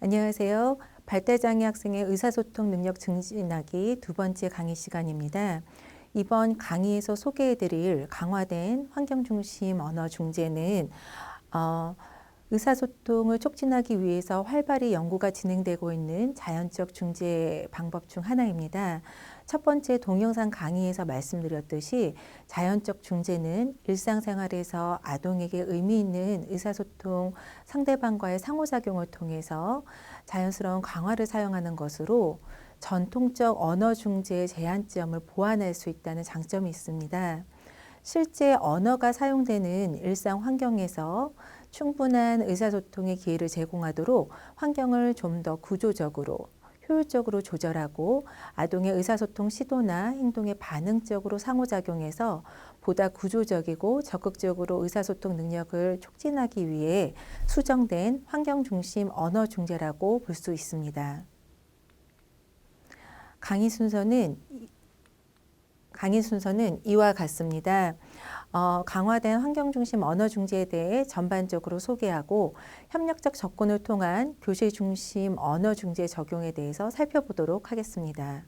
안녕하세요. 발달장애 학생의 의사소통 능력 증진하기 두 번째 강의 시간입니다. 이번 강의에서 소개해드릴 강화된 환경중심 언어 중재는 의사소통을 촉진하기 위해서 활발히 연구가 진행되고 있는 자연적 중재 방법 중 하나입니다. 첫 번째 동영상 강의에서 말씀드렸듯이 자연적 중재는 일상생활에서 아동에게 의미 있는 의사소통, 상대방과의 상호작용을 통해서 자연스러운 강화를 사용하는 것으로 전통적 언어 중재의 제한점을 보완할 수 있다는 장점이 있습니다. 실제 언어가 사용되는 일상 환경에서 충분한 의사소통의 기회를 제공하도록 환경을 좀 더 구조적으로 효율적으로 조절하고 아동의 의사소통 시도나 행동에 반응적으로 상호작용해서 보다 구조적이고 적극적으로 의사소통 능력을 촉진하기 위해 수정된 환경중심 언어 중재라고 볼 수 있습니다. 강의 순서는 이와 같습니다. 강화된 환경중심 언어 중재에 대해 전반적으로 소개하고 협력적 접근을 통한 교실 중심 언어 중재 적용에 대해서 살펴보도록 하겠습니다.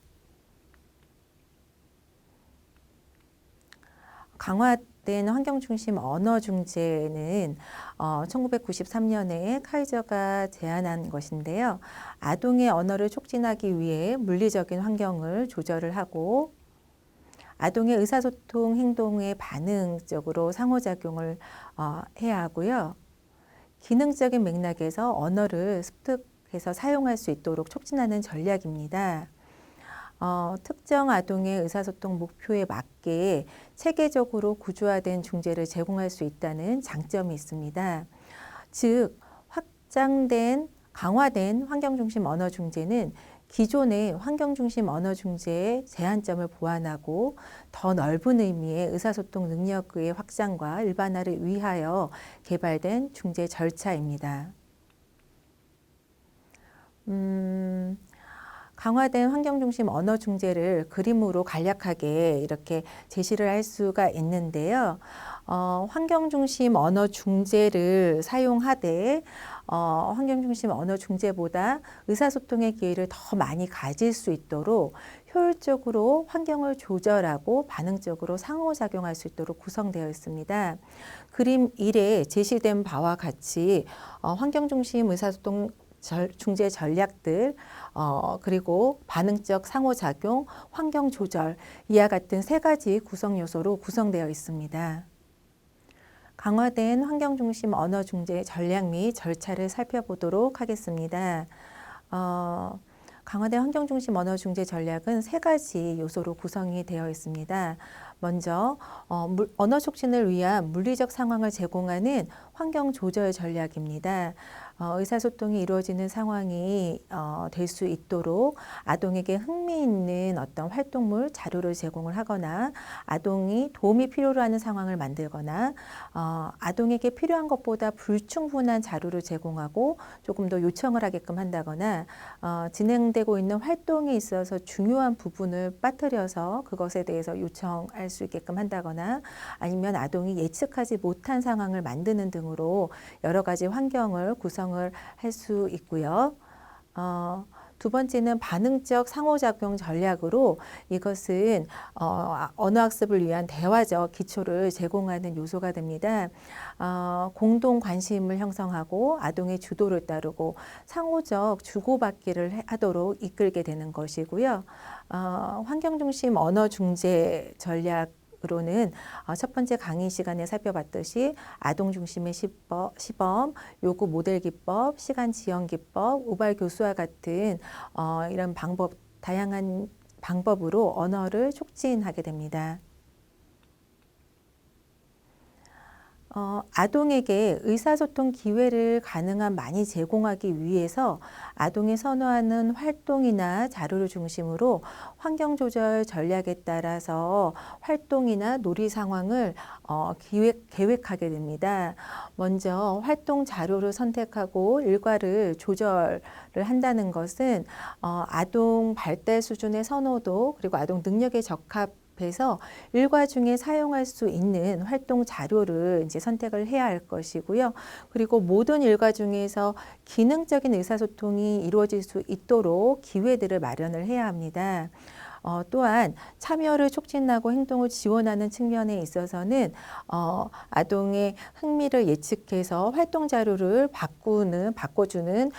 강화된 환경중심 언어 중재는 1993년에 카이저가 제안한 것인데요. 아동의 언어를 촉진하기 위해 물리적인 환경을 조절을 하고 아동의 의사소통 행동에 반응적으로 상호작용을 해야 하고요. 기능적인 맥락에서 언어를 습득해서 사용할 수 있도록 촉진하는 전략입니다. 특정 아동의 의사소통 목표에 맞게 체계적으로 구조화된 중재를 제공할 수 있다는 장점이 있습니다. 즉, 강화된 환경중심 언어 중재는 기존의 환경중심 언어 중재의 제한점을 보완하고 더 넓은 의미의 의사소통 능력의 확장과 일반화를 위하여 개발된 중재 절차입니다. 강화된 환경중심 언어 중재를 그림으로 간략하게 이렇게 제시를 할 수가 있는데요. 환경중심 언어 중재를 사용하되 환경중심 언어 중재보다 의사소통의 기회를 더 많이 가질 수 있도록 효율적으로 환경을 조절하고 반응적으로 상호작용할 수 있도록 구성되어 있습니다. 그림 1에 제시된 바와 같이 환경중심 의사소통 중재 전략들 그리고 반응적 상호작용, 환경 조절 이와 같은 세 가지 구성 요소로 구성되어 있습니다. 강화된 환경중심 언어 중재 전략 및 절차를 살펴보도록 하겠습니다. 강화된 환경중심 언어 중재 전략은 세 가지 요소로 구성이 되어 있습니다. 먼저 언어 촉진을 위한 물리적 상황을 제공하는 환경 조절 전략입니다. 의사소통이 이루어지는 상황이 될 수 있도록 아동에게 흥미있는 어떤 활동물, 자료를 제공을 하거나 아동이 도움이 필요로 하는 상황을 만들거나 아동에게 필요한 것보다 불충분한 자료를 제공하고 조금 더 요청을 하게끔 한다거나 진행되고 있는 활동에 있어서 중요한 부분을 빠뜨려서 그것에 대해서 요청할 수 있게끔 한다거나 아니면 아동이 예측하지 못한 상황을 만드는 등으로 여러 가지 환경을 구성을 할 수 있고요. 두 번째는 반응적 상호작용 전략으로 이것은 언어학습을 위한 대화적 기초를 제공하는 요소가 됩니다. 공동 관심을 형성하고 아동의 주도를 따르고 상호적 주고받기를 하도록 이끌게 되는 것이고요. 환경중심 언어 중재 전략 으로는 첫 번째 강의 시간에 살펴봤듯이 아동 중심의 시범, 요구 모델 기법, 시간 지연 기법, 우발 교수와 같은 이런 다양한 방법으로 언어를 촉진하게 됩니다. 아동에게 의사소통 기회를 가능한 많이 제공하기 위해서 아동이 선호하는 활동이나 자료를 중심으로 환경조절 전략에 따라서 활동이나 놀이 상황을 계획하게 됩니다. 먼저 활동 자료를 선택하고 일과를 조절을 한다는 것은 아동 발달 수준의 선호도 그리고 아동 능력에 적합 접해서 일과 중에 사용할 수 있는 활동 자료를 이제 선택을 해야 할 것이고요. 그리고 모든 일과 중에서 기능적인 의사소통이 이루어질 수 있도록 기회들을 마련을 해야 합니다. 또한 참여를 촉진하고 행동을 지원하는 측면에 있어서는 아동의 흥미를 예측해서 활동 자료를 바꿔주는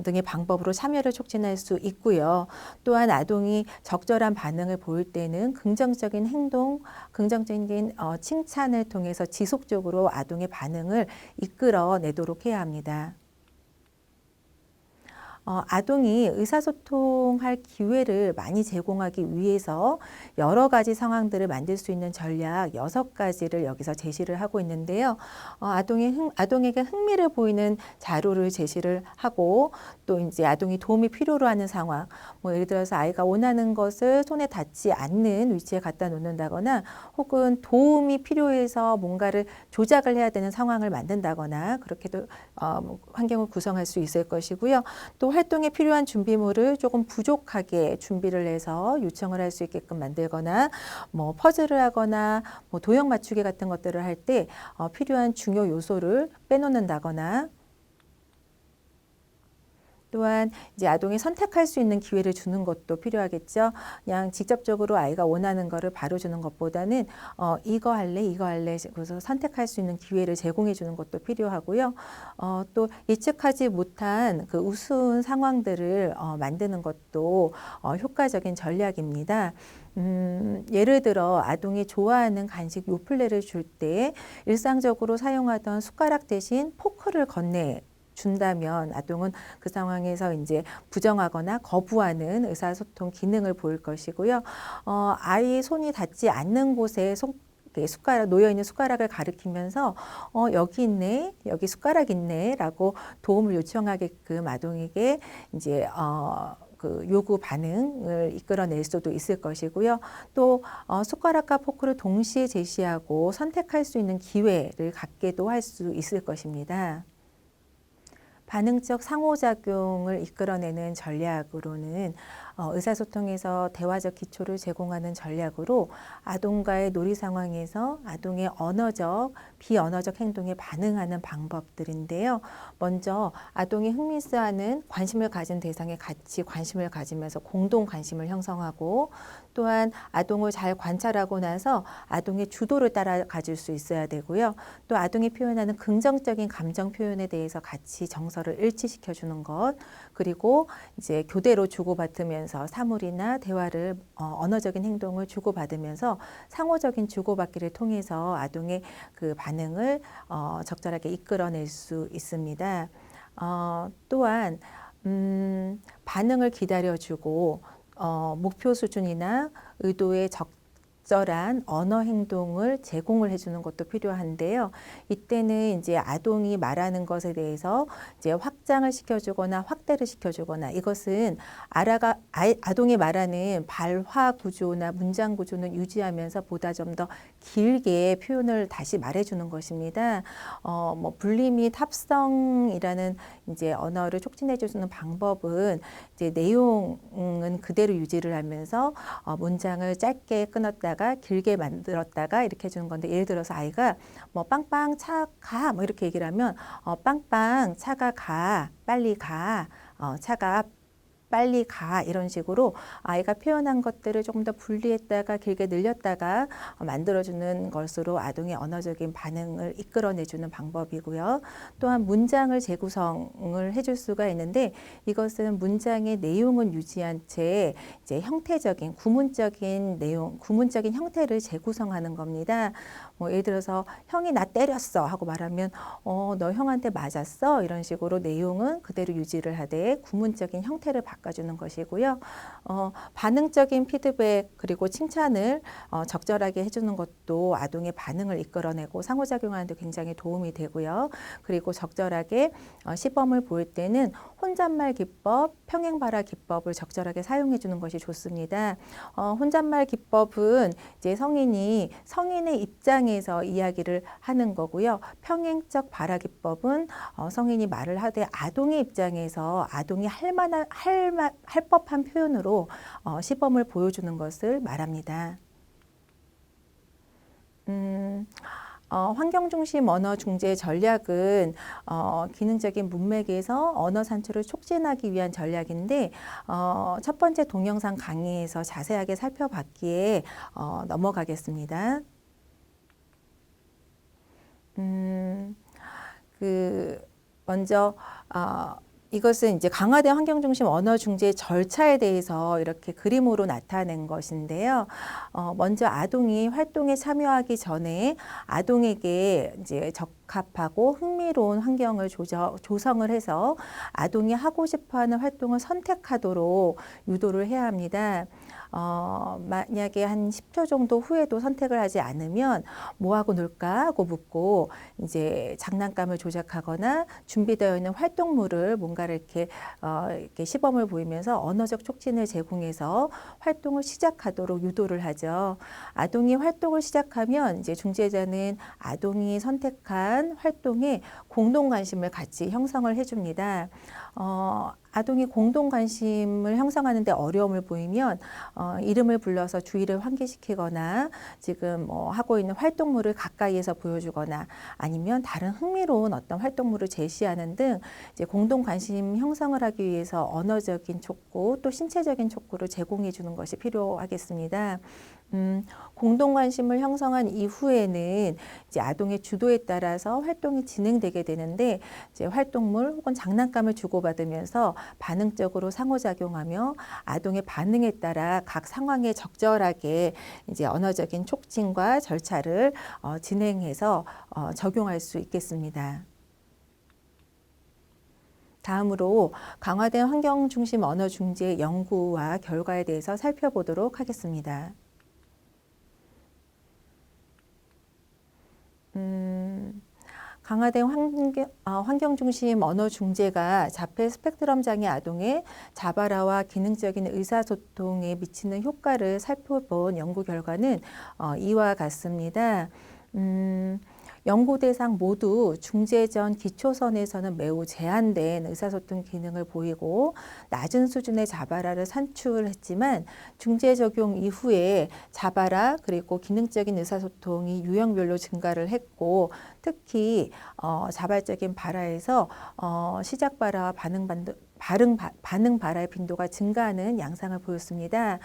등의 방법으로 참여를 촉진할 수 있고요. 또한 아동이 적절한 반응을 보일 때는 긍정적인 행동, 긍정적인 칭찬을 통해서 지속적으로 아동의 반응을 이끌어내도록 해야 합니다. 아동이 의사소통할 기회를 많이 제공하기 위해서 여러 가지 상황들을 만들 수 있는 전략 6가지를 여기서 제시를 하고 있는데요. 아동에게 흥미를 보이는 자료를 제시를 하고 또 이제 아동이 도움이 필요로 하는 상황, 뭐 예를 들어서 아이가 원하는 것을 손에 닿지 않는 위치에 갖다 놓는다거나 혹은 도움이 필요해서 뭔가를 조작을 해야 되는 상황을 만든다거나 그렇게도 환경을 구성할 수 있을 것이고요. 또 활동에 필요한 준비물을 조금 부족하게 준비를 해서 요청을 할 수 있게끔 만들거나 뭐 퍼즐을 하거나 뭐 도형 맞추기 같은 것들을 할 때 필요한 중요 요소를 빼놓는다거나 또한 이제 아동이 선택할 수 있는 기회를 주는 것도 필요하겠죠. 그냥 직접적으로 아이가 원하는 거를 바로 주는 것보다는 이거 할래 그래서 선택할 수 있는 기회를 제공해 주는 것도 필요하고요. 또 예측하지 못한 그 우스운 상황들을 만드는 것도 효과적인 전략입니다. 예를 들어 아동이 좋아하는 간식 요플레를 줄 때 일상적으로 사용하던 숟가락 대신 포크를 건네 준다면 아동은 그 상황에서 이제 부정하거나 거부하는 의사소통 기능을 보일 것이고요. 아이의 손이 닿지 않는 곳에 숟가락 놓여 있는 숟가락을 가리키면서 여기 있네, 여기 숟가락 있네라고 도움을 요청하게끔 아동에게 이제 그 요구 반응을 이끌어낼 수도 있을 것이고요. 또 숟가락과 포크를 동시에 제시하고 선택할 수 있는 기회를 갖게도 할 수 있을 것입니다. 반응적 상호작용을 이끌어내는 전략으로는 의사소통에서 대화적 기초를 제공하는 전략으로 아동과의 놀이 상황에서 아동의 언어적, 비언어적 행동에 반응하는 방법들인데요. 먼저 아동이 흥미있어하는 관심을 가진 대상에 같이 관심을 가지면서 공동 관심을 형성하고 또한 아동을 잘 관찰하고 나서 아동의 주도를 따라가 줄 수 있어야 되고요. 또 아동이 표현하는 긍정적인 감정 표현에 대해서 같이 정서를 일치시켜 주는 것, 그리고 이제 교대로 주고받으면서 사물이나 대화를 언어적인 행동을 주고받으면서 상호적인 주고받기를 통해서 아동의 그 반응을 적절하게 이끌어낼 수 있습니다. 또한 반응을 기다려주고 목표 수준이나 의도의 적절한 언어 행동을 제공을 해주는 것도 필요한데요. 이때는 이제 아동이 말하는 것에 대해서 이제 확장을 시켜주거나 확대를 시켜주거나 이것은 아동이 말하는 발화 구조나 문장 구조는 유지하면서 보다 좀 더 길게 표현을 다시 말해주는 것입니다. 뭐 분리 및 합성이라는 이제 언어를 촉진해주는 방법은 이제 내용은 그대로 유지를 하면서 문장을 짧게 끊었다가 길게 만들었다가 이렇게 해주는 건데 예를 들어서 아이가 뭐 빵빵 차 가 뭐 이렇게 얘기를 하면 빵빵 차가 가 빨리 가 차가 빨리 가 이런 식으로 아이가 표현한 것들을 조금 더 분리했다가 길게 늘렸다가 만들어주는 것으로 아동의 언어적인 반응을 이끌어내주는 방법이고요. 또한 문장을 재구성을 해줄 수가 있는데 이것은 문장의 내용은 유지한 채 이제 형태적인 구문적인 내용, 구문적인 형태를 재구성하는 겁니다. 뭐 예를 들어서 형이 나 때렸어 하고 말하면 너 형한테 맞았어 이런 식으로 내용은 그대로 유지를 하되 구문적인 형태를 바꿔주는 것이고요. 반응적인 피드백 그리고 칭찬을 적절하게 해주는 것도 아동의 반응을 이끌어내고 상호작용하는 데 굉장히 도움이 되고요. 그리고 적절하게 시범을 보일 때는 혼잣말 기법, 평행발화 기법을 적절하게 사용해 주는 것이 좋습니다. 혼잣말 기법은 이제 성인의 입장에서 이야기를 하는 거고요. 평행적 발화 기법은 성인이 말을 하되 아동의 입장에서 아동이 할 법한 표현으로 시범을 보여주는 것을 말합니다. 음, 환경중심 언어 중재 전략은 기능적인 문맥에서 언어 산출을 촉진하기 위한 전략인데 첫 번째 동영상 강의에서 자세하게 살펴봤기에 넘어가겠습니다. 그 먼저 이것은 이제 강화된 환경중심 언어 중재 절차에 대해서 이렇게 그림으로 나타낸 것인데요. 먼저 아동이 활동에 참여하기 전에 아동에게 이제 적합하고 흥미로운 환경을 조성을 해서 아동이 하고 싶어하는 활동을 선택하도록 유도를 해야 합니다. 만약에 한 10초 정도 후에도 선택을 하지 않으면 뭐 하고 놀까 하고 묻고 이제 장난감을 조작하거나 준비되어 있는 활동물을 뭔가를 이렇게 시범을 보이면서 언어적 촉진을 제공해서 활동을 시작하도록 유도를 하죠. 아동이 활동을 시작하면 이제 중재자는 아동이 선택한 활동에 공동 관심을 같이 형성을 해줍니다. 아동이 공동 관심을 형성하는 데 어려움을 보이면 이름을 불러서 주의를 환기시키거나 지금 하고 있는 활동물을 가까이에서 보여주거나 아니면 다른 흥미로운 어떤 활동물을 제시하는 등 이제 공동 관심 형성을 하기 위해서 언어적인 촉구 또 신체적인 촉구를 제공해 주는 것이 필요하겠습니다. 공동 관심을 형성한 이후에는 이제 아동의 주도에 따라서 활동이 진행되게 되는데 이제 활동물 혹은 장난감을 주고받으면서 반응적으로 상호작용하며 아동의 반응에 따라 각 상황에 적절하게 이제 언어적인 촉진과 절차를 진행해서 적용할 수 있겠습니다. 다음으로 강화된 환경 중심 언어 중재 연구와 결과에 대해서 살펴보도록 하겠습니다. 강화된 환경 중심 언어 중재가 자폐 스펙트럼 장애 아동의 자발화와 기능적인 의사소통에 미치는 효과를 살펴본 연구 결과는 이와 같습니다. 연구 대상 모두 중재 전 기초선에서는 매우 제한된 의사소통 기능을 보이고 낮은 수준의 자발화를 산출했지만 중재 적용 이후에 자발화 그리고 기능적인 의사소통이 유형별로 증가를 했고 특히 자발적인 발화에서 시작 발화와 반응 발화의 빈도가 증가하는 양상을 보였습니다.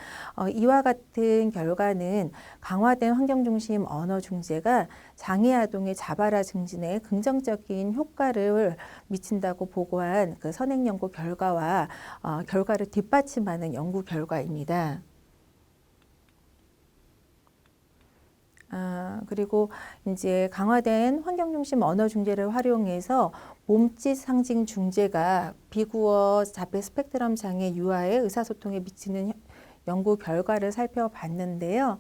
이와 같은 결과는 강화된 환경중심 언어 중재가 장애 아동의 자발화 증진에 긍정적인 효과를 미친다고 보고한 그 선행 연구 결과와 결과를 뒷받침하는 연구 결과입니다. 그리고 이제 강화된 환경중심 언어 중재를 활용해서 몸짓 상징 중재가 비구어 자폐 스펙트럼 장애 유아의 의사소통에 미치는 연구 결과를 살펴봤는데요.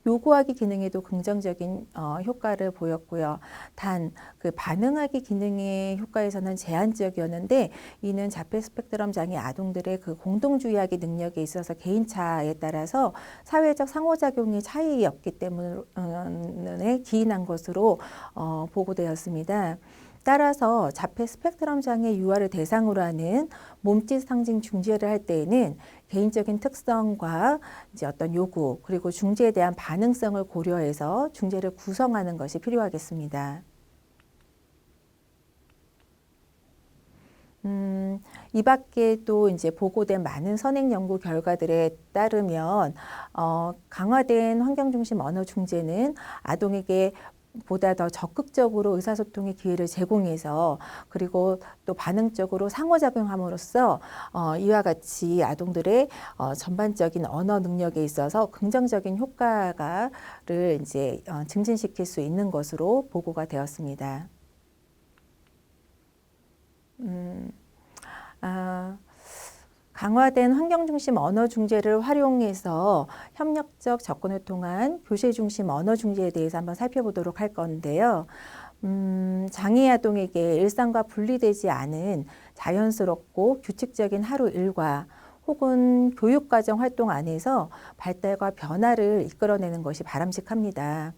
요구하기 기능에도 긍정적인 효과를 보였고요. 단 그 반응하기 기능의 효과에서는 제한적이었는데 이는 자폐 스펙트럼 장애 아동들의 그 공동주의하기 능력에 있어서 개인차에 따라서 사회적 상호작용의 차이였기 때문에 기인한 것으로 보고되었습니다. 따라서 자폐 스펙트럼 장애 유아를 대상으로 하는 몸짓 상징 중재를 할 때에는 개인적인 특성과 이제 어떤 요구 그리고 중재에 대한 반응성을 고려해서 중재를 구성하는 것이 필요하겠습니다. 이 밖에도 이제 보고된 많은 선행 연구 결과들에 따르면 강화된 환경중심 언어 중재는 아동에게 보다 더 적극적으로 의사소통의 기회를 제공해서 그리고 또 반응적으로 상호작용함으로써 이와 같이 아동들의 전반적인 언어 능력에 있어서 긍정적인 효과를 이제 증진시킬 수 있는 것으로 보고가 되었습니다. 강화된 환경중심 언어 중재를 활용해서 협력적 접근을 통한 교실 중심 언어 중재에 대해서 한번 살펴보도록 할 건데요. 장애 아동에게 일상과 분리되지 않은 자연스럽고 규칙적인 하루 일과 혹은 교육과정 활동 안에서 발달과 변화를 이끌어내는 것이 바람직합니다.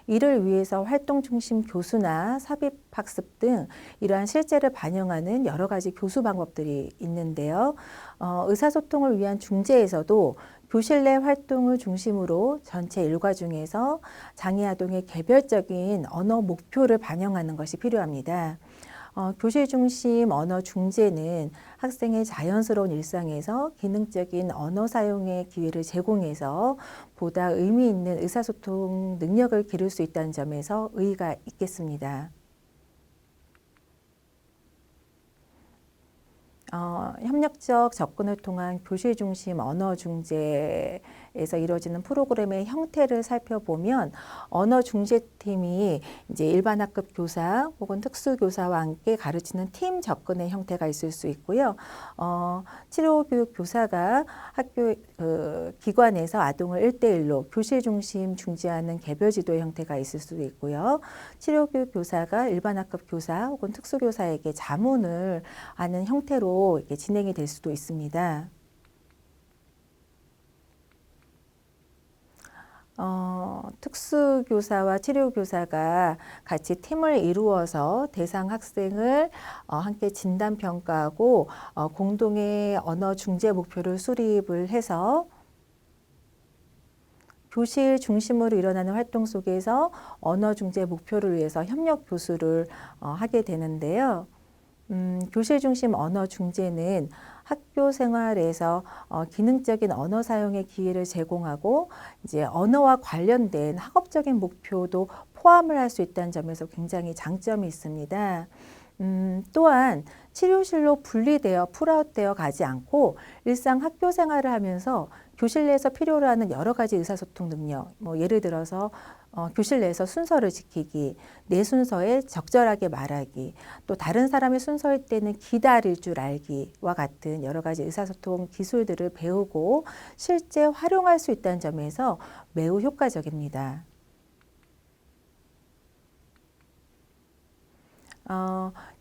이를 위해서 활동 중심 교수나 삽입 학습 등 이러한 실제를 반영하는 여러 가지 교수 방법들이 있는데요. 의사소통을 위한 중재에서도 교실 내 활동을 중심으로 전체 일과 중에서 장애아동의 개별적인 언어 목표를 반영하는 것이 필요합니다. 교실 중심 언어 중재는 학생의 자연스러운 일상에서 기능적인 언어 사용의 기회를 제공해서 보다 의미 있는 의사소통 능력을 기를 수 있다는 점에서 의의가 있겠습니다. 협력적 접근을 통한 교실 중심 언어 중재에서 이루어지는 프로그램의 형태를 살펴보면 언어 중재팀이 이제 일반 학급 교사 혹은 특수교사와 함께 가르치는 팀 접근의 형태가 있을 수 있고요. 치료교육 교사가 학교 기관에서 아동을 1대1로 교실 중심 중재하는 개별 지도의 형태가 있을 수도 있고요. 치료교육 교사가 일반 학급 교사 혹은 특수교사에게 자문을 하는 형태로 이렇게 진행이 될 수도 있습니다. 특수교사와 치료교사가 같이 팀을 이루어서 대상 학생을 함께 진단평가하고 공동의 언어 중재 목표를 수립을 해서 교실 중심으로 일어나는 활동 속에서 언어 중재 목표를 위해서 협력 교수를 하게 되는데요. 교실 중심 언어 중재는 학교 생활에서 기능적인 언어 사용의 기회를 제공하고 이제 언어와 관련된 학업적인 목표도 포함을 할 수 있다는 점에서 굉장히 장점이 있습니다. 또한 치료실로 분리되어 풀아웃되어 가지 않고 일상 학교 생활을 하면서 교실 내에서 필요로 하는 여러 가지 의사소통 능력, 예를 들어서 교실 내에서 순서를 지키기, 내 순서에 적절하게 말하기, 또 다른 사람의 순서일 때는 기다릴 줄 알기와 같은 여러 가지 의사소통 기술들을 배우고 실제 활용할 수 있다는 점에서 매우 효과적입니다.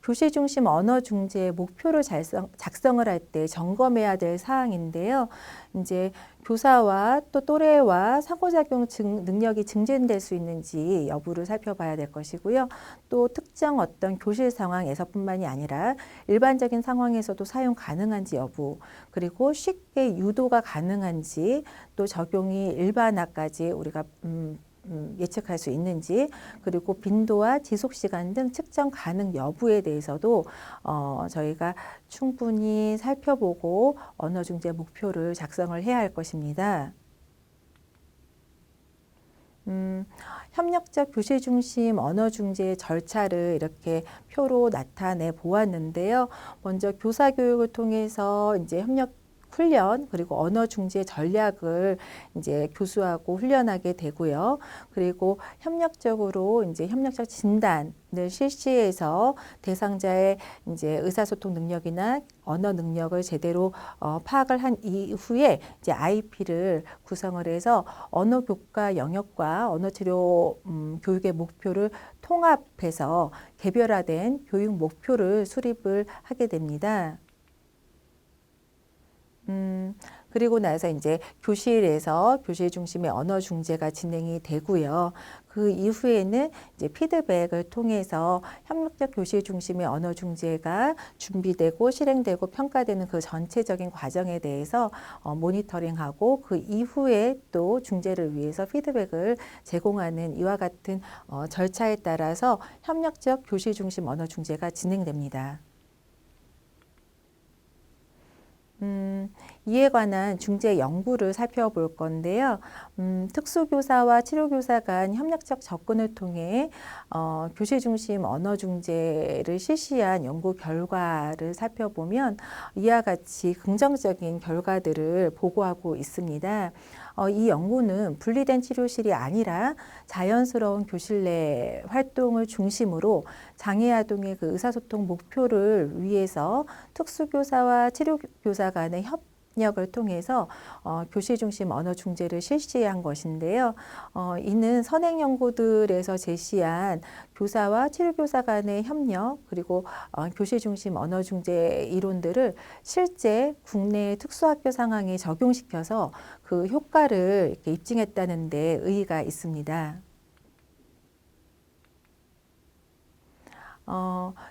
교실 중심 언어 중재 목표를 작성을 할 때 점검해야 될 사항인데요. 이제 교사와 또 또래와 상호작용 능력이 증진될 수 있는지 여부를 살펴봐야 될 것이고요. 또 특정 어떤 교실 상황에서뿐만이 아니라 일반적인 상황에서도 사용 가능한지 여부, 그리고 쉽게 유도가 가능한지, 또 적용이 일반화까지 우리가 예측할 수 있는지, 그리고 빈도와 지속 시간 등 측정 가능 여부에 대해서도 저희가 충분히 살펴보고 언어 중재 목표를 작성을 해야 할 것입니다. 협력적 교실 중심 언어 중재 절차를 이렇게 표로 나타내 보았는데요. 먼저 교사 교육을 통해서 이제 협력 훈련 그리고 언어 중재 전략을 이제 교수하고 훈련하게 되고요. 그리고 협력적으로 이제 협력적 진단을 실시해서 대상자의 이제 의사소통 능력이나 언어 능력을 제대로 파악을 한 이후에 이제 IP를 구성을 해서 언어 교과 영역과 언어 치료 교육의 목표를 통합해서 개별화된 교육 목표를 수립을 하게 됩니다. 그리고 나서 이제 교실에서 교실 중심의 언어 중재가 진행이 되고요. 그 이후에는 이제 피드백을 통해서 협력적 교실 중심의 언어 중재가 준비되고 실행되고 평가되는 그 전체적인 과정에 대해서 모니터링하고 그 이후에 또 중재를 위해서 피드백을 제공하는 이와 같은 절차에 따라서 협력적 교실 중심 언어 중재가 진행됩니다. 이에 관한 중재 연구를 살펴볼 건데요. 특수교사와 치료교사 간 협력적 접근을 통해 교실 중심 언어 중재를 실시한 연구 결과를 살펴보면 이와 같이 긍정적인 결과들을 보고하고 있습니다. 이 연구는 분리된 치료실이 아니라 자연스러운 교실 내 활동을 중심으로 장애 아동의 그 의사소통 목표를 위해서 특수교사와 치료교사 간의 협력을 통해서 교실 중심 언어 중재를 실시한 것인데요. 이는 선행 연구들에서 제시한 교사와 치료교사 간의 협력 그리고 교실 중심 언어 중재 이론들을 실제 국내 특수학교 상황에 적용시켜서 그 효과를 이렇게 입증했다는 데 의의가 있습니다.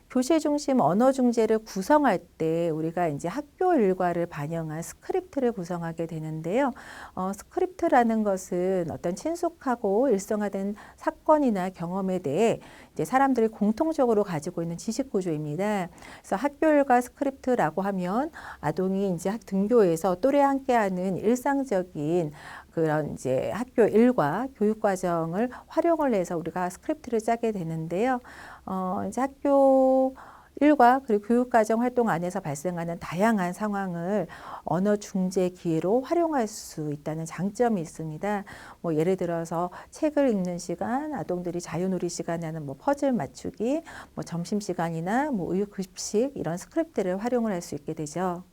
교실 중심 언어 중재를 구성할 때 우리가 이제 학교 일과를 반영한 스크립트를 구성하게 되는데요. 스크립트라는 것은 어떤 친숙하고 일상화된 사건이나 경험에 대해 이제 사람들이 공통적으로 가지고 있는 지식 구조입니다. 그래서 학교 일과 스크립트라고 하면 아동이 이제 등교에서 또래와 함께하는 일상적인 그런 이제 학교 일과 교육 과정을 활용을 해서 우리가 스크립트를 짜게 되는데요. 이제 학교 일과 그리고 교육과정 활동 안에서 발생하는 다양한 상황을 언어 중재 기회로 활용할 수 있다는 장점이 있습니다. 뭐 예를 들어서 책을 읽는 시간, 아동들이 자유놀이 시간에 하는 뭐 퍼즐 맞추기, 뭐 점심 시간이나 뭐 우유 급식 이런 스크립트를 활용을 할 수 있게 되죠.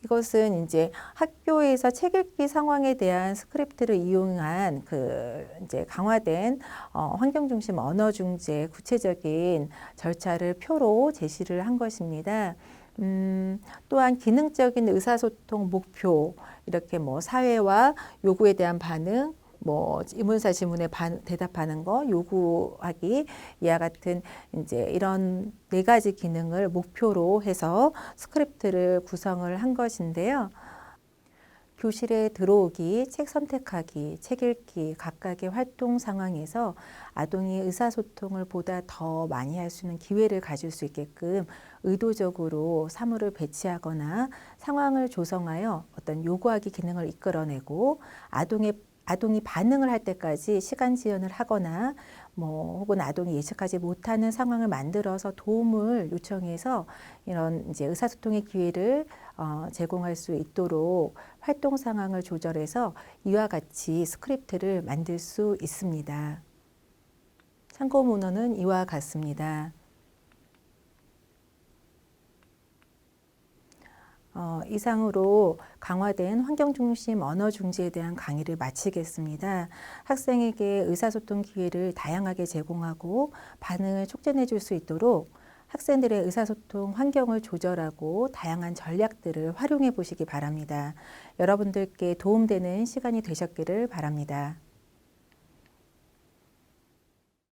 이것은 이제 학교에서 책 읽기 상황에 대한 스크립트를 이용한 그 이제 강화된 환경 중심 언어 중재 구체적인 절차를 표로 제시를 한 것입니다. 또한 기능적인 의사소통 목표, 이렇게 뭐 사회와 요구에 대한 반응, 뭐 의문사 질문에 대답하는 거, 요구하기, 이와 같은 이제 이런 4가지 기능을 목표로 해서 스크립트를 구성을 한 것인데요. 교실에 들어오기, 책 선택하기, 책 읽기 각각의 활동 상황에서 아동이 의사소통을 보다 더 많이 할 수 있는 기회를 가질 수 있게끔 의도적으로 사물을 배치하거나 상황을 조성하여 어떤 요구하기 기능을 이끌어내고 아동이 반응을 할 때까지 시간 지연을 하거나 뭐 혹은 아동이 예측하지 못하는 상황을 만들어서 도움을 요청해서 이런 이제 의사소통의 기회를 제공할 수 있도록 활동 상황을 조절해서 이와 같이 스크립트를 만들 수 있습니다. 참고 문헌은 이와 같습니다. 이상으로 강화된 환경중심 언어중재에 대한 강의를 마치겠습니다. 학생에게 의사소통 기회를 다양하게 제공하고 반응을 촉진해 줄 수 있도록 학생들의 의사소통 환경을 조절하고 다양한 전략들을 활용해 보시기 바랍니다. 여러분들께 도움되는 시간이 되셨기를 바랍니다.